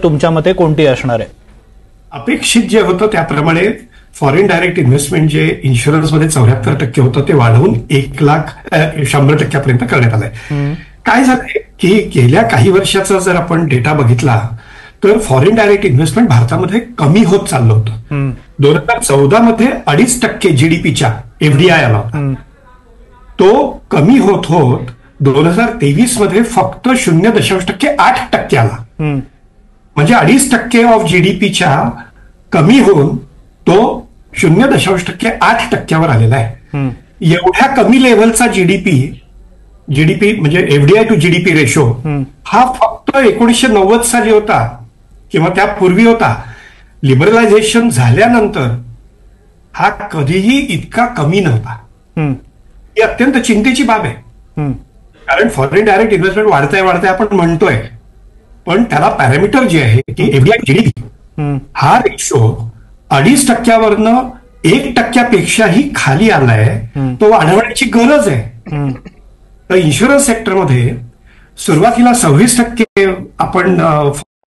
तुमच्या मते कोणती असणार आहे? अपेक्षित जे होतं त्याप्रमाणे फॉरेन डायरेक्ट इन्व्हेस्टमेंट जे इन्शुरन्समध्ये 74% होतं ते वाढवून 1,00,000% करण्यात आलंय. काय झालंय की गेल्या काही वर्षाचा जर आपण डेटा बघितला तर फॉरेन डायरेक्ट इन्व्हेस्टमेंट भारतामध्ये कमी होत चाललं होतं. 2014 मध्ये 2.5% जीडीपीच्या एफडीआय आला होता. तो कमी होत होत 2023 मध्ये फक्त 0.8% आला. म्हणजे 2.5% ऑफ जीडीपीच्या कमी होऊन तो 0.8% आलेला आहे. एवढ्या कमी लेव्हलचा जीडीपी म्हणजे एफडीआय टू जीडीपी रेशो हा फक्त 1990 साली होता किंवा त्यापूर्वी होता. लिबरलायझेशन झाल्यानंतर हा कधीही इतका कमी नव्हता. ही अत्यंत चिंतेची बाब आहे. कारण फॉरेन डायरेक्ट इन्व्हेस्टमेंट वाढतंय आपण म्हणतोय, पण त्याला पॅरामीटर जे आहे की एफडीआय जीडीपी हा रेशो 2.5%वरनं 1%पेक्षाही खाली आलाय. तो वाढवण्याची गरज आहे. तर इन्शुरन्स सेक्टरमध्ये सुरुवातीला 26% आपण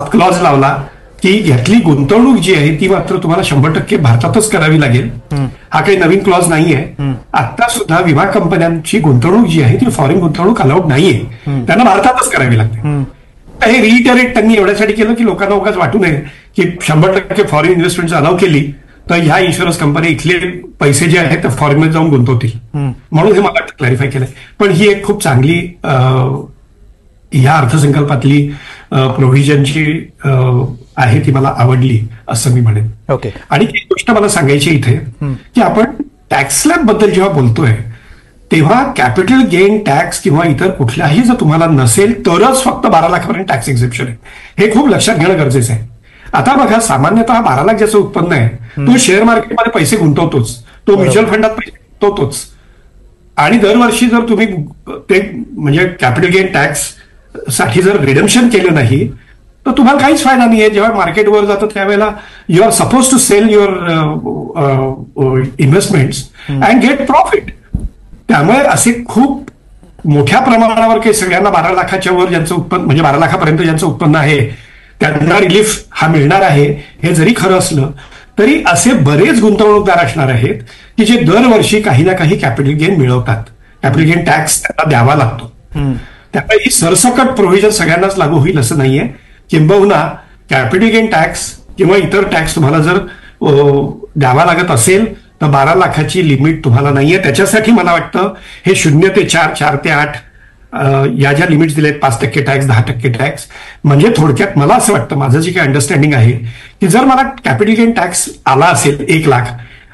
क्लॉज लावला की यातली गुंतवणूक जी आहे ती मात्र तुम्हाला 100% भारतातच करावी लागेल. हा काही नवीन क्लॉज नाहीये. आता सुद्धा विमा कंपन्यांची गुंतवणूक जी आहे ती फॉरेन गुंतवणूक अलाउड नाहीये, त्यांना भारतातच करावी लागते. हे रिइटरेट त्यांनी एवढ्यासाठी केलं की लोकांना उगाच वाटू नये की 100% फॉरेन इन्व्हेस्टमेंट अलाउ केली तर ह्या इन्शुरन्स कंपन्या इथले पैसे जे आहेत ते फॉरेनमध्ये जाऊन गुंतवतील, म्हणून हे मला क्लॅरिफाय केलंय. पण ही एक खूप चांगली ह्या अर्थसंकल्पातली प्रोव्हिजनची आहे, ती मला आवडली असं मी म्हणेन. ओके. आणि एक गोष्ट मला सांगायची इथे की आपण टॅक्स स्लॅब बद्दल जेव्हा बोलतोय तेव्हा कॅपिटल गेन टॅक्स किंवा इतर कुठल्याही जर तुम्हाला नसेल तरच फक्त 12 लाखापर्यंत टॅक्स एक्झेप्शन आहे. हे खूप लक्षात घेणं गरजेचं आहे. आता बघा, सामान्यतः 12 लाख ज्याचं उत्पन्न आहे तो शेअर मार्केटमध्ये पैसे गुंतवतोच, तो म्युच्युअल फंडात पैसे गुंतवतोच. आणि दरवर्षी जर तुम्ही ते म्हणजे कॅपिटल गेन टॅक्स साठी जर रिडम्शन केलं नाही तर तुम्हाला काहीच फायदा नाही आहे. जेव्हा मार्केटवर जातं त्यावेळेला you are suppose to sell your investments and get profit. त्यामुळे असे खूप मोठ्या प्रमाणावर काही सगळ्यांना 12 लाखाच्या वर ज्यांचं उत्पन्न म्हणजे 12 लाखापर्यंत ज्यांचं उत्पन्न आहे त्यांना रिलीफ हा मिळणार आहे हे जरी खरं असलं तरी असे बरेच गुंतवणूकदार असणार आहेत की जे दरवर्षी काही ना काही कॅपिटल गेन मिळवतात. कॅपिटल गेन टॅक्स त्यांना द्यावा लागतो. त्यामुळे ही सरसकट प्रोव्हिजन सगळ्यांनाच लागू होईल असं नाहीये. किंबहुना कॅपिटल गेन टॅक्स किंवा इतर टॅक्स तुम्हाला जर द्यावा लागत असेल तर 12 लाखाची लिमिट तुम्हाला नाहीये. त्याच्यासाठी मला वाटतं हे 0 ते 4, 4 ते 8 या ज्या लिमिट्स दिलेत 5% टॅक्स, 10% टॅक्स, म्हणजे थोडक्यात मला असं वाटतं, माझं जी काही अंडरस्टँडिंग आहे की जर मला कॅपिटल गेन टॅक्स आला असेल 1 लाख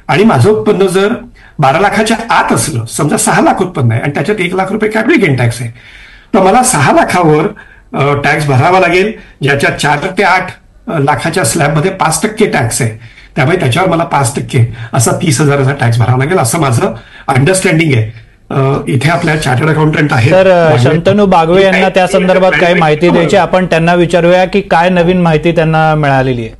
आणि माझं उत्पन्न जर 12 लाखाच्या आत असलं, समजा 6 लाख उत्पन्न आहे आणि त्याच्यात 1 लाख रुपये कॅपिटल गेन टॅक्स आहे, तर मला 6 लाखावर टॅक्स भरावा लागेल, ज्याच्यात 4 ते 8 लाखाच्या स्लॅबमध्ये 5% टॅक्स आहे. त्यामुळे त्याच्यावर मला 5% असा 30,000चा टॅक्स भरावा लागेल असं माझं अंडरस्टँडिंग आहे. इथे आपल्या चार्टर्ड अकाउंटंट आहेत तर शंतनू बागवे यांना त्या संदर्भात काही माहिती द्यायची, आपण त्यांना विचारूया की काय नवीन माहिती त्यांना मिळालेली आहे.